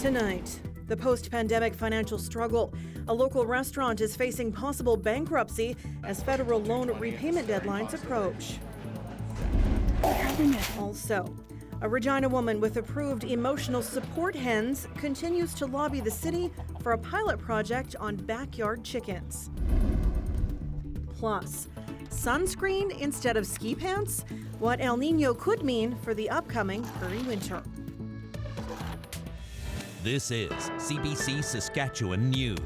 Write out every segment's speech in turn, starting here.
Tonight, the post-pandemic financial struggle. A local restaurant is facing possible bankruptcy as federal loan repayment deadlines approach. Also, a Regina woman with approved emotional support hens continues to lobby the city for a pilot project on backyard chickens. Plus, sunscreen instead of ski pants? What El Niño could mean for the upcoming Prairie winter. This is CBC Saskatchewan News.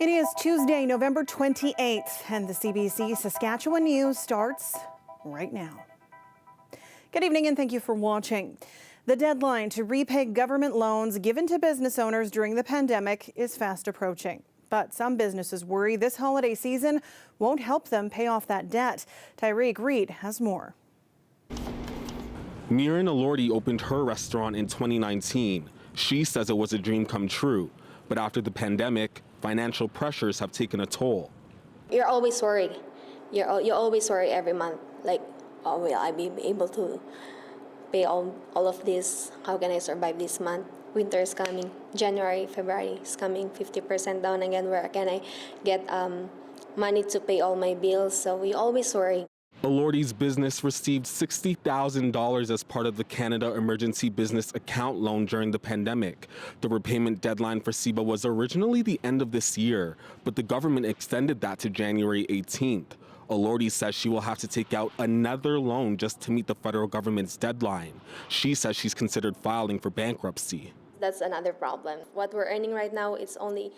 It is Tuesday, November 28th, and the CBC Saskatchewan News starts right now. Good evening and thank you for watching. The deadline to repay government loans given to business owners during the pandemic is fast approaching. But some businesses worry this holiday season won't help them pay off that debt. Tyreek Reed has more. Nino opened her restaurant in 2019. She says it was a dream come true. But after the pandemic, financial pressures have taken a toll. You're always worried. You're always worried every month. Like, oh, will I be able to pay all of this? How can I survive this month? Winter is coming. January, February is coming. 50% down again. Where can I get money to pay all my bills? So we always worry. Elordi's business received $60,000 as part of the Canada Emergency Business Account loan during the pandemic. The repayment deadline for CEBA was originally the end of this year, but the government extended that to January 18th. Elordi says she will have to take out another loan just to meet the federal government's deadline. She says she's considered filing for bankruptcy. That's another problem. What we're earning right now is only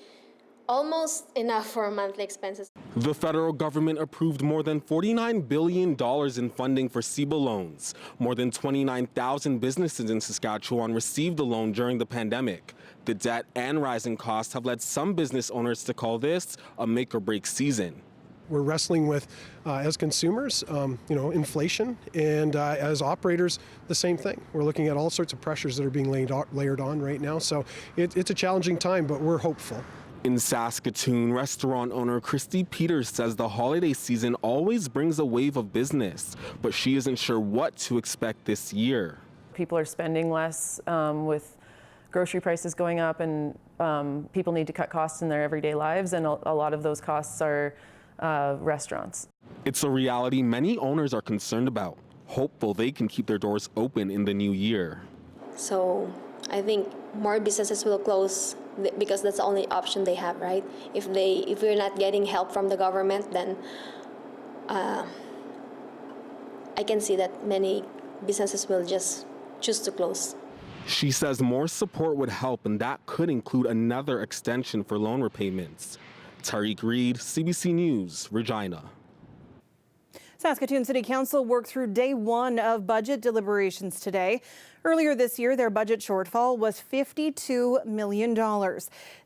almost enough for monthly expenses. The federal government approved more than $49 billion in funding for CEBA loans. More than 29,000 businesses in Saskatchewan received the loan during the pandemic. The debt and rising costs have led some business owners to call this a make-or-break season. We're wrestling with, as consumers, inflation, and as operators, the same thing. We're looking at all sorts of pressures that are being layered on right now. So it's a challenging time, but we're hopeful. In Saskatoon, restaurant owner Christy Peters says the holiday season always brings a wave of business, but she isn't sure what to expect this year. People are spending less with grocery prices going up, and people need to cut costs in their everyday lives, and a lot of those costs are restaurants. It's a reality many owners are concerned about, hopeful they can keep their doors open in the new year. So I think more businesses will close because that's the only option they have, right? If we're not getting help from the government, then I can see that many businesses will just choose to close. She says more support would help, and that could include another extension for loan repayments. Tyreek Reed, CBC News, Regina. Saskatoon City Council worked through day one of budget deliberations today. Earlier this year, their budget shortfall was $52 million.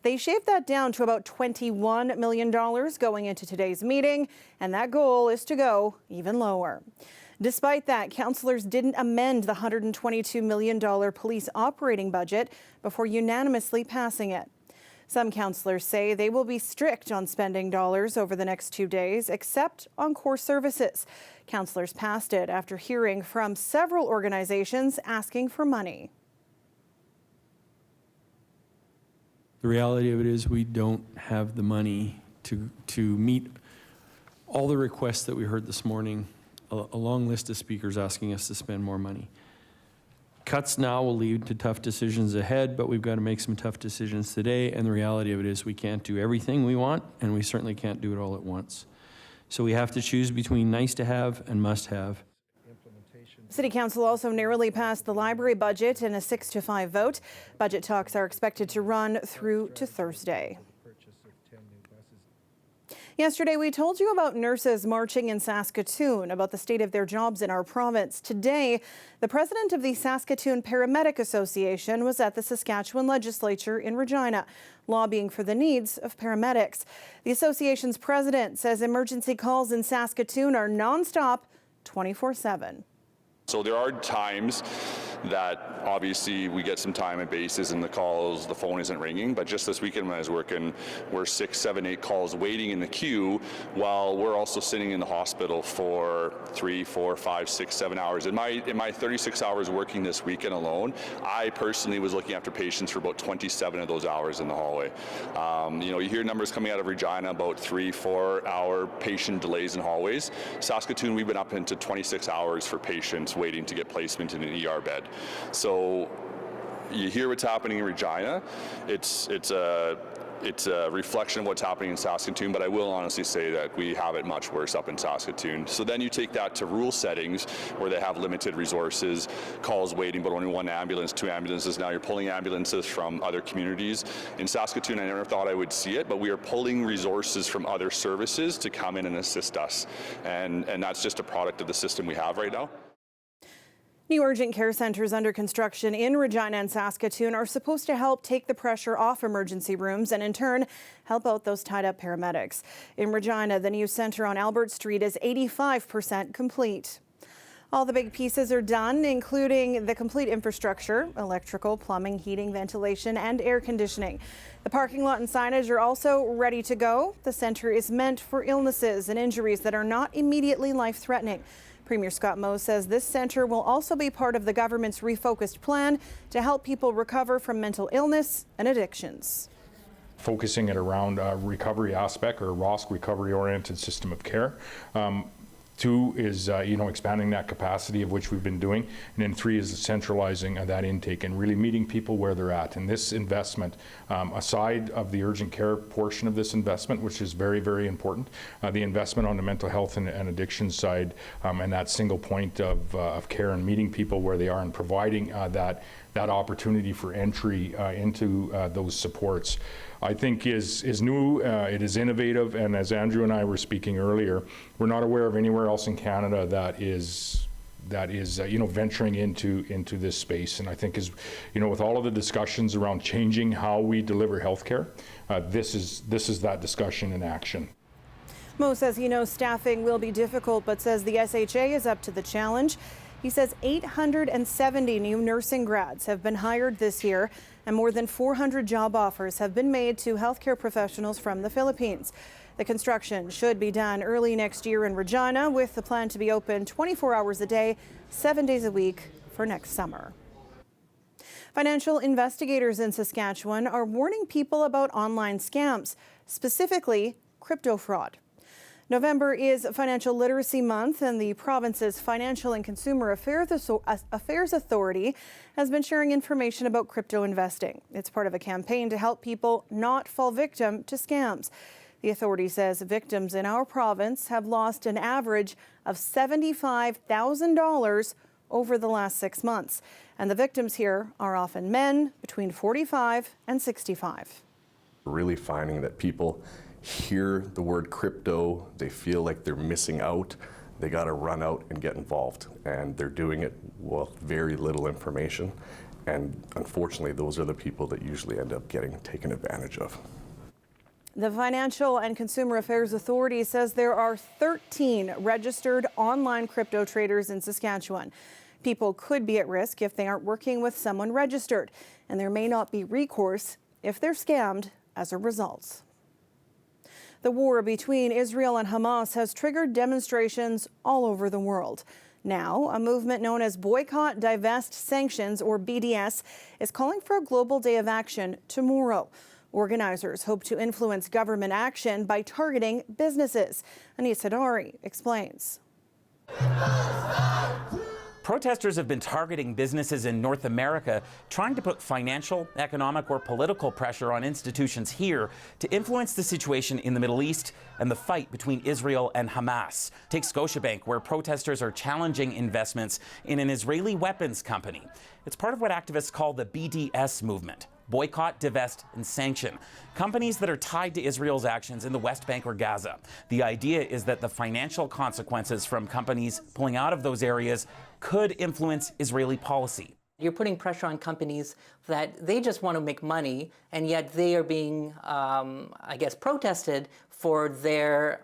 They shaved that down to about $21 million going into today's meeting, and that goal is to go even lower. Despite that, councillors didn't amend the $122 million police operating budget before unanimously passing it. Some councillors say they will be strict on spending dollars over the next 2 days, except on core services. Councillors passed it after hearing from several organizations asking for money. The reality of it is we don't have the money to meet all the requests that we heard this morning, a long list of speakers asking us to spend more money. Cuts now will lead to tough decisions ahead, but we've got to make some tough decisions today, and the reality of it is we can't do everything we want, and we certainly can't do it all at once. So we have to choose between nice to have and must have. City Council also narrowly passed the library budget in a 6-5 vote. Budget talks are expected to run through to Thursday. Yesterday, we told you about nurses marching in Saskatoon about the state of their jobs in our province. Today, the president of the Saskatoon Paramedic Association was at the Saskatchewan Legislature in Regina, lobbying for the needs of paramedics. The association's president says emergency calls in Saskatoon are nonstop, 24/7. So there are times that obviously we get some time at bases and the calls, the phone isn't ringing, but just this weekend when I was working, we're 6, 7, 8 calls waiting in the queue while we're also sitting in the hospital for 3, 4, 5, 6, 7 hours. In my 36 hours working this weekend alone, I personally was looking after patients for about 27 of those hours in the hallway. You hear numbers coming out of Regina about 3, 4 hour patient delays in hallways. Saskatoon, we've been up into 26 hours for patients waiting to get placement in an ER bed. So you hear what's happening in Regina. It's a reflection of what's happening in Saskatoon, but I will honestly say that we have it much worse up in Saskatoon. So then you take that to rural settings where they have limited resources, calls waiting, but only 1 ambulance, 2 ambulances. Now you're pulling ambulances from other communities. In Saskatoon, I never thought I would see it, but we are pulling resources from other services to come in and assist us. And that's just a product of the system we have right now. New urgent care centers under construction in Regina and Saskatoon are supposed to help take the pressure off emergency rooms and in turn help out those tied up paramedics. In Regina, the new center on Albert Street is 85% complete. All the big pieces are done, including the complete infrastructure, electrical, plumbing, heating, ventilation, and air conditioning. The parking lot and signage are also ready to go. The center is meant for illnesses and injuries that are not immediately life-threatening. Premier Scott Moe says this center will also be part of the government's refocused plan to help people recover from mental illness and addictions. Focusing it around a recovery aspect or ROSC, recovery-oriented system of care. 2 is expanding that capacity of which we've been doing, and then 3 is centralizing that intake and really meeting people where they're at. And this investment, aside of the urgent care portion of this investment, which is very, very important, the investment on the mental health and addiction side, and that single point of care and meeting people where they are and providing that opportunity for entry into those supports, I think is new, it is innovative, and as Andrew and I were speaking earlier, we're not aware of anywhere else in Canada that is venturing into this space. And I think with all of the discussions around changing how we deliver healthcare, this is that discussion in action. Moe says he knows staffing will be difficult, but says the SHA is up to the challenge. He says 870 new nursing grads have been hired this year, and more than 400 job offers have been made to healthcare professionals from the Philippines. The construction should be done early next year in Regina, with the plan to be open 24 hours a day, 7 days a week for next summer. Financial investigators in Saskatchewan are warning people about online scams, specifically crypto fraud. November is Financial Literacy Month, and the province's Financial and Consumer Affairs Authority has been sharing information about crypto investing. It's part of a campaign to help people not fall victim to scams. The authority says victims in our province have lost an average of $75,000 over the last 6 months. And the victims here are often men between 45 and 65. We're really finding that people hear the word crypto, they feel like they're missing out, they got to run out and get involved, and they're doing it with very little information, and unfortunately those are the people that usually end up getting taken advantage of. The Financial and Consumer Affairs Authority says there are 13 registered online crypto traders in Saskatchewan. People could be at risk if they aren't working with someone registered, and there may not be recourse if they're scammed as a result. The war between Israel and Hamas has triggered demonstrations all over the world. Now, a movement known as Boycott, Divest, Sanctions, or BDS, is calling for a global day of action tomorrow. Organizers hope to influence government action by targeting businesses. Anis Hadari explains. Protesters have been targeting businesses in North America, trying to put financial, economic, or political pressure on institutions here to influence the situation in the Middle East and the fight between Israel and Hamas. Take Scotiabank, where protesters are challenging investments in an Israeli weapons company. It's part of what activists call the BDS movement. Boycott, divest, and sanction companies that are tied to Israel's actions in the West Bank or Gaza. The idea is that the financial consequences from companies pulling out of those areas could influence Israeli policy. You're putting pressure on companies that they just want to make money, and yet they are being, protested for their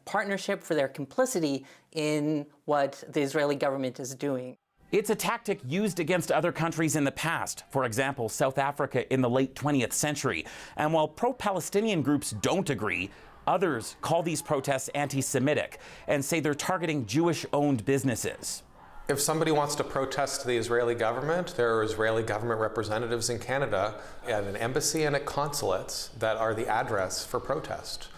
partnership, for their complicity in what the Israeli government is doing. It's a tactic used against other countries in the past, for example, South Africa in the late 20th century. And while pro-Palestinian groups don't agree, others call these protests anti-Semitic and say they're targeting Jewish-owned businesses. If somebody wants to protest the Israeli government, there are Israeli government representatives in Canada at an embassy and at consulates that are the address for protest.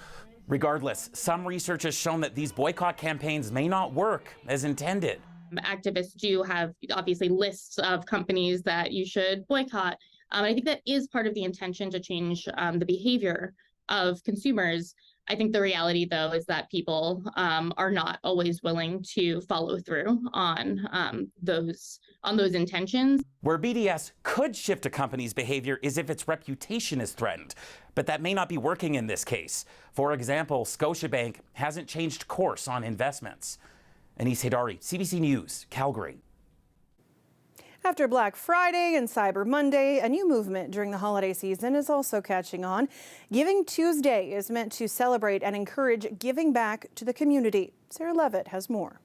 Regardless, some research has shown that these boycott campaigns may not work as intended. Activists do have obviously lists of companies that you should boycott. I think that is part of the intention to change the behavior of consumers. I think the reality, though, is that people are not always willing to follow through on those intentions. Where BDS could shift a company's behavior is if its reputation is threatened, but that may not be working in this case. For example, Scotiabank hasn't changed course on investments. Anis Haidari, CBC News, Calgary. After Black Friday and Cyber Monday, a new movement during the holiday season is also catching on. Giving Tuesday is meant to celebrate and encourage giving back to the community. Sarah Levitt has more.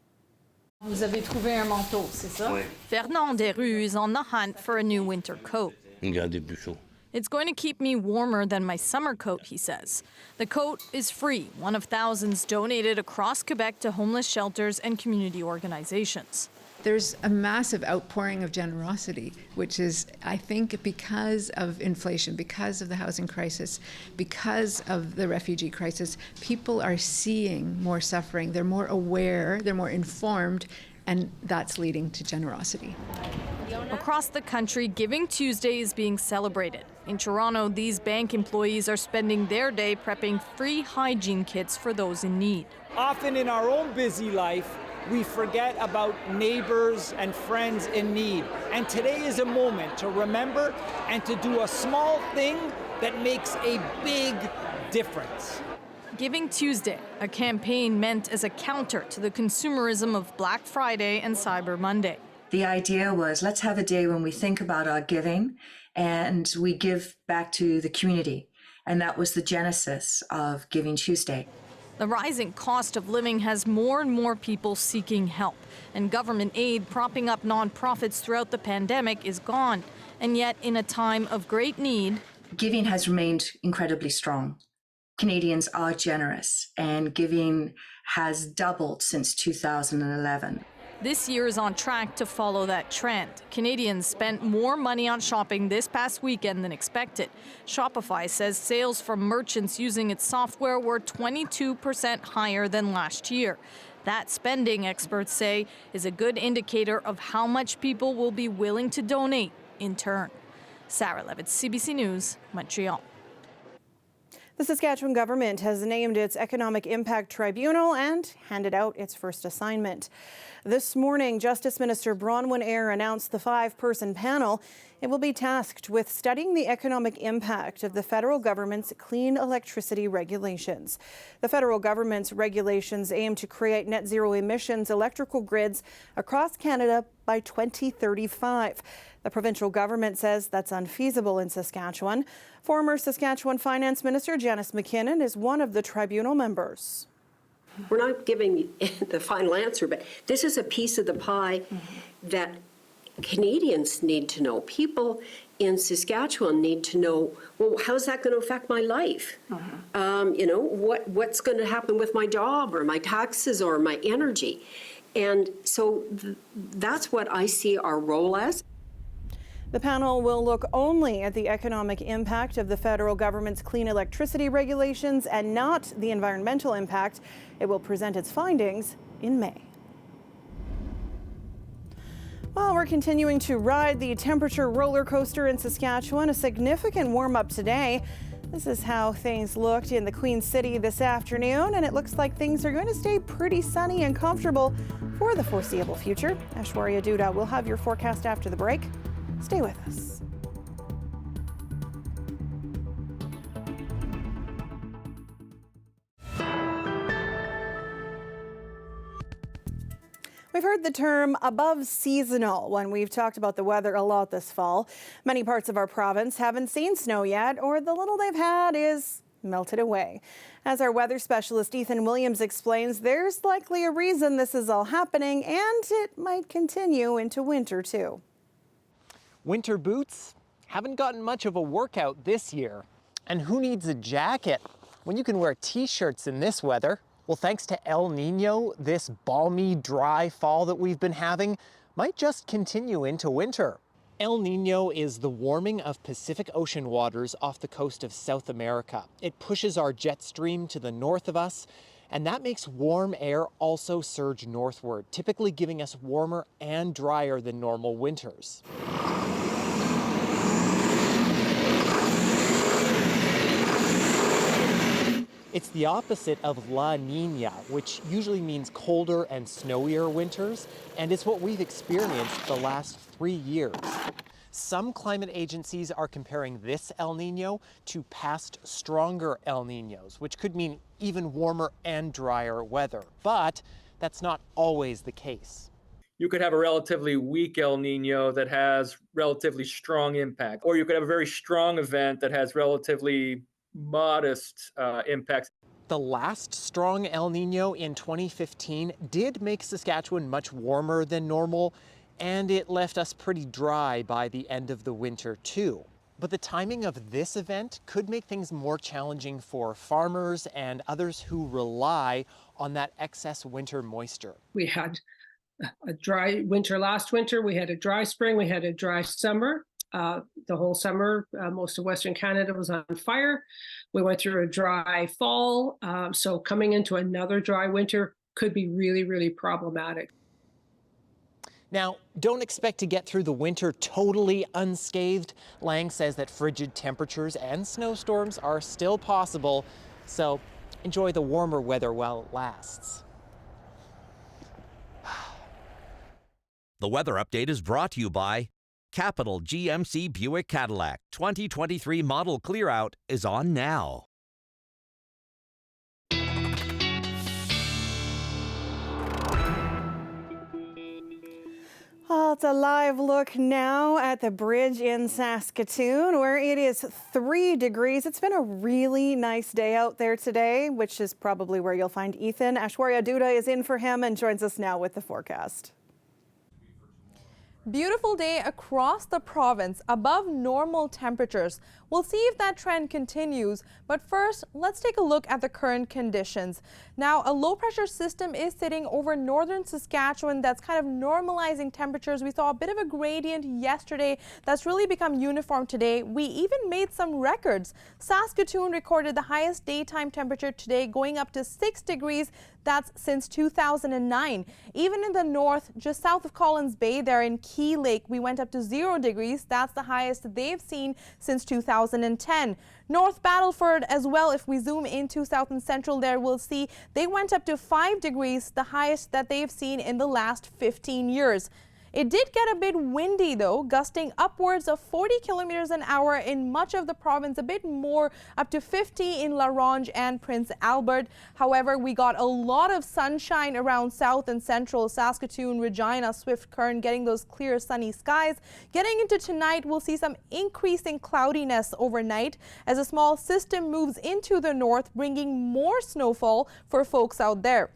Vous avez trouvé un manteau, c'est ça? Oui. Fernand Desrues is on the hunt for a new winter coat. Gardez plus chaud. It's going to keep me warmer than my summer coat, he says. The coat is free, one of thousands donated across Quebec to homeless shelters and community organizations. There's a massive outpouring of generosity, which is, I think, because of inflation, because of the housing crisis, because of the refugee crisis, people are seeing more suffering. They're more aware, they're more informed, and that's leading to generosity. Across the country, Giving Tuesday is being celebrated. In Toronto, these bank employees are spending their day prepping free hygiene kits for those in need. Often in our own busy life, we forget about neighbors and friends in need. And today is a moment to remember and to do a small thing that makes a big difference. Giving Tuesday, a campaign meant as a counter to the consumerism of Black Friday and Cyber Monday. The idea was, let's have a day when we think about our giving and we give back to the community. And that was the genesis of Giving Tuesday. The rising cost of living has more and more people seeking help, and government aid propping up nonprofits throughout the pandemic is gone. And yet, in a time of great need, giving has remained incredibly strong. Canadians are generous, and giving has doubled since 2011. This year is on track to follow that trend. Canadians spent more money on shopping this past weekend than expected. Shopify says sales from merchants using its software were 22% higher than last year. That spending, experts say, is a good indicator of how much people will be willing to donate in turn. Sarah Levitt, CBC News, Montreal. The Saskatchewan government has named its Economic Impact Tribunal and handed out its first assignment. This morning, Justice Minister Bronwyn Eyre announced the 5-person panel. It will be tasked with studying the economic impact of the federal government's clean electricity regulations. The federal government's regulations aim to create net zero emissions electrical grids across Canada by 2035. The provincial government says that's unfeasible in Saskatchewan. Former Saskatchewan Finance Minister Janice McKinnon is one of the tribunal members. We're not giving the final answer, but this is a piece of the pie that Canadians need to know. People in Saskatchewan need to know, well, how's that going to affect my life? You know, what's going to happen with my job or my taxes or my energy? And so that's what I see our role as. The panel will look only at the economic impact of the federal government's clean electricity regulations and not the environmental impact. It will present its findings in May. Well, we're continuing to ride the temperature roller coaster in Saskatchewan. A significant warm-up today. This is how things looked in the Queen City this afternoon, and it looks like things are going to stay pretty sunny and comfortable for the foreseeable future. Aishwarya Duda will have your forecast after the break. Stay with us. We've heard the term above seasonal when we've talked about the weather a lot this fall. Many parts of our province haven't seen snow yet, or the little they've had is melted away. As our weather specialist Ethan Williams explains, there's likely a reason this is all happening, and it might continue into winter too. Winter boots haven't gotten much of a workout this year. And who needs a jacket when you can wear t-shirts in this weather? Well, thanks to El Nino, this balmy, dry fall that we've been having might just continue into winter. El Nino is the warming of Pacific Ocean waters off the coast of South America. It pushes our jet stream to the north of us, and that makes warm air also surge northward, typically giving us warmer and drier than normal winters. It's the opposite of La Niña, which usually means colder and snowier winters, and it's what we've experienced the last 3 years. Some climate agencies are comparing this El Nino to past stronger El Niños, which could mean even warmer and drier weather. But that's not always the case. You could have a relatively weak El Nino that has relatively strong impact, or you could have a very strong event that has relatively modest impacts. The last strong El Nino in 2015 did make Saskatchewan much warmer than normal, and it left us pretty dry by the end of the winter too. But the timing of this event could make things more challenging for farmers and others who rely on that excess winter moisture. We had a dry winter last winter, we had a dry spring, we had a dry summer. The whole summer, most of Western Canada was on fire. We went through a dry fall, so coming into another dry winter could be really, really problematic. Now, don't expect to get through the winter totally unscathed. Lang says that frigid temperatures and snowstorms are still possible, so enjoy the warmer weather while it lasts. The weather update is brought to you by Capital GMC Buick Cadillac. 2023 model clearout is on now. Well, it's a live look now at the bridge in Saskatoon, where it is 3 degrees. It's been a really nice day out there today, which is probably where you'll find Ethan. Ashwarya Duda is in for him and joins us now with the forecast. Beautiful day across the province, above normal temperatures. We'll see if that trend continues, but first, let's take a look at the current conditions. Now, a low-pressure system is sitting over northern Saskatchewan that's kind of normalizing temperatures. We saw a bit of a gradient yesterday that's really become uniform today. We even made some records. Saskatoon recorded the highest daytime temperature today, going up to 6 degrees. That's since 2009. Even in the north, just south of Collins Bay, there in Key Lake, we went up to 0 degrees. That's the highest they've seen since 2010. North Battleford as well, if we zoom into south and central there, we'll see they went up to 5 degrees, the highest that they've seen in the last 15 years. It did get a bit windy though, gusting upwards of 40 kilometers an hour in much of the province, a bit more, up to 50 in La Ronge and Prince Albert. However, we got a lot of sunshine around south and central Saskatoon, Regina, Swift Current, getting those clear sunny skies. Getting into tonight, we'll see some increasing cloudiness overnight as a small system moves into the north, bringing more snowfall for folks out there.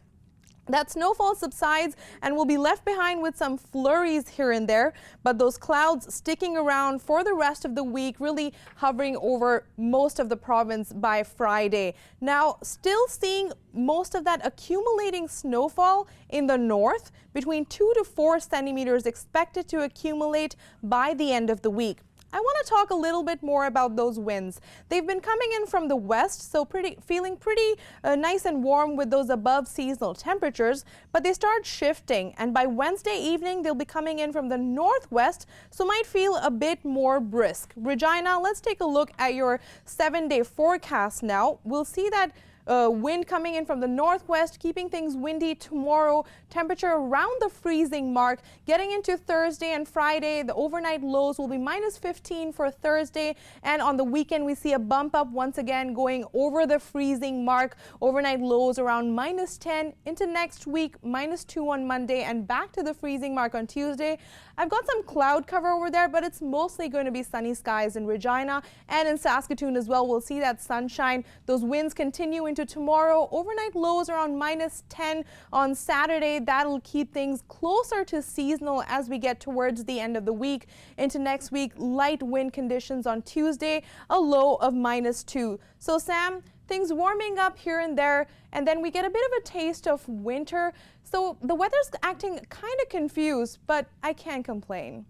That snowfall subsides and will be left behind with some flurries here and there, but those clouds sticking around for the rest of the week, really hovering over most of the province by Friday. Now, still seeing most of that accumulating snowfall in the north, between 2 to 4 centimeters expected to accumulate by the end of the week. I want to talk a little bit more about those winds. They've been coming in from the west, so feeling pretty nice and warm with those above seasonal temperatures, but they start shifting, and by Wednesday evening they'll be coming in from the northwest, so might feel a bit more brisk. Regina, let's take a look at your 7-day forecast now. We'll see that wind coming in from the northwest, keeping things windy tomorrow. Temperature around the freezing mark. Getting into Thursday and Friday, the overnight lows will be minus 15 for Thursday. And on the weekend, we see a bump up once again, going over the freezing mark. Overnight lows around minus 10. Into next week, minus 2 on Monday, and back to the freezing mark on Tuesday. I've got some cloud cover over there, but it's mostly going to be sunny skies in Regina and in Saskatoon as well. We'll see that sunshine. Those winds continue into into tomorrow, overnight lows around -10 on Saturday. That'll keep things closer to seasonal as we get towards the end of the week. Into next week, light wind conditions on Tuesday, a low of -2. So Sam, things warming up here and there, and then we get a bit of a taste of winter. So the weather's acting kind of confused, but I can't complain.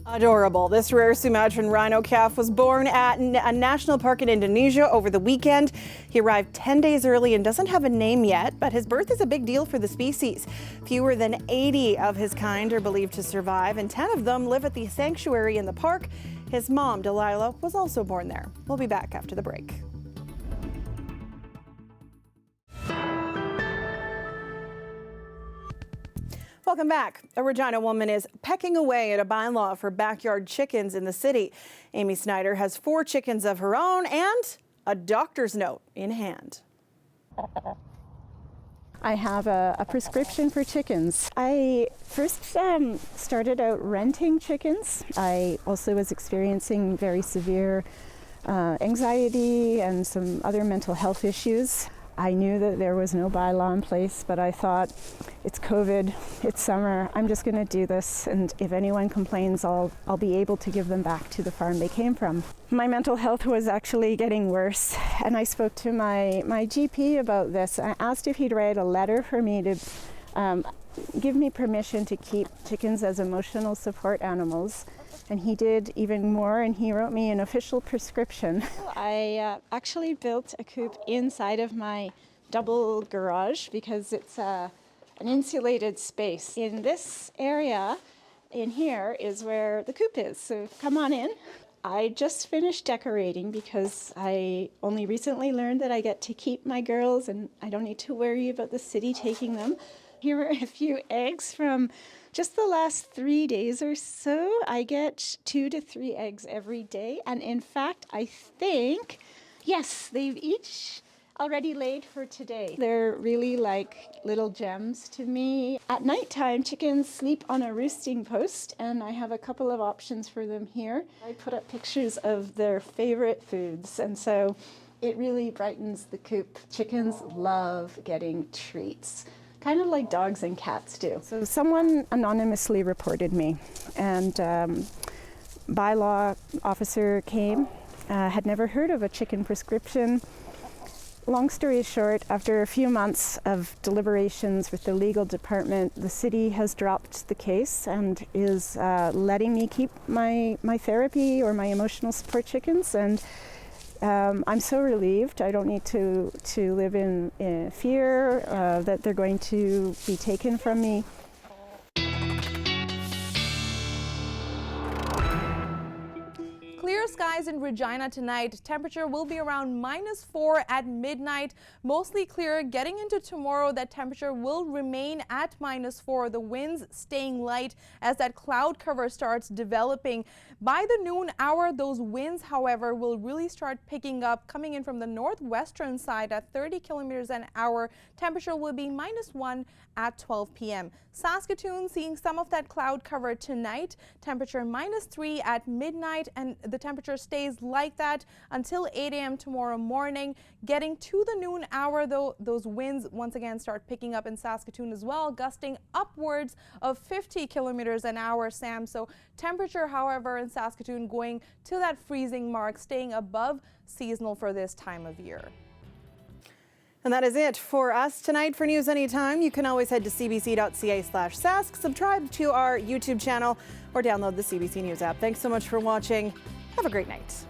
Adorable. This rare Sumatran rhino calf was born at a national park in Indonesia over the weekend. He arrived 10 days early and doesn't have a name yet, but his birth is a big deal for the species. Fewer than 80 of his kind are believed to survive, and 10 of them live at the sanctuary in the park. His mom, Delilah, was also born there. We'll be back after the break. Welcome back. A Regina woman is pecking away at a bylaw for backyard chickens in the city. Amy Snyder has 4 chickens of her own and a doctor's note in hand. I have a prescription for chickens. I first started out renting chickens. I also was experiencing very severe anxiety and some other mental health issues. I knew that there was no bylaw in place, but I thought, it's COVID, it's summer, I'm just going to do this, and if anyone complains, I'll be able to give them back to the farm they came from. My mental health was actually getting worse, and I spoke to my GP about this. I asked if he'd write a letter for me to give me permission to keep chickens as emotional support animals. And he did even more, and he wrote me an official prescription. I actually built a coop inside of my double garage because it's an insulated space. In this area, in here, is where the coop is, so come on in. I just finished decorating because I only recently learned that I get to keep my girls and I don't need to worry about the city taking them. Here are a few eggs from just the last 3 days or so. I get 2 to 3 eggs every day. And in fact, I think, yes, they've each already laid for today. They're really like little gems to me. At nighttime, chickens sleep on a roosting post, and I have a couple of options for them here. I put up pictures of their favorite foods, and so it really brightens the coop. Chickens love getting treats. Kind of like dogs and cats do. So someone anonymously reported me, and bylaw officer came, had never heard of a chicken prescription. Long story short, after a few months of deliberations with the legal department, the city has dropped the case and is letting me keep my therapy or my emotional support chickens. And I'm so relieved. I don't need to live in fear that they're going to be taken from me. Clear skies in Regina tonight. Temperature will be around -4 at midnight. Mostly clear. Getting into tomorrow, that temperature will remain at -4. The winds staying light as that cloud cover starts developing. By the noon hour, those winds, however, will really start picking up, coming in from the northwestern side at 30 kilometers an hour. Temperature will be -1 at 12 p.m. Saskatoon seeing some of that cloud cover tonight. Temperature -3 at midnight, and the temperature stays like that until 8 a.m. tomorrow morning. Getting to the noon hour, though, those winds once again start picking up in Saskatoon as well, gusting upwards of 50 kilometers an hour, Sam. So temperature, however, in Saskatoon going to that freezing mark, staying above seasonal for this time of year. And that is it for us tonight. For News Anytime, you can always head to cbc.ca/Sask, subscribe to our YouTube channel, or download the CBC News app. Thanks so much for watching. Have a great night.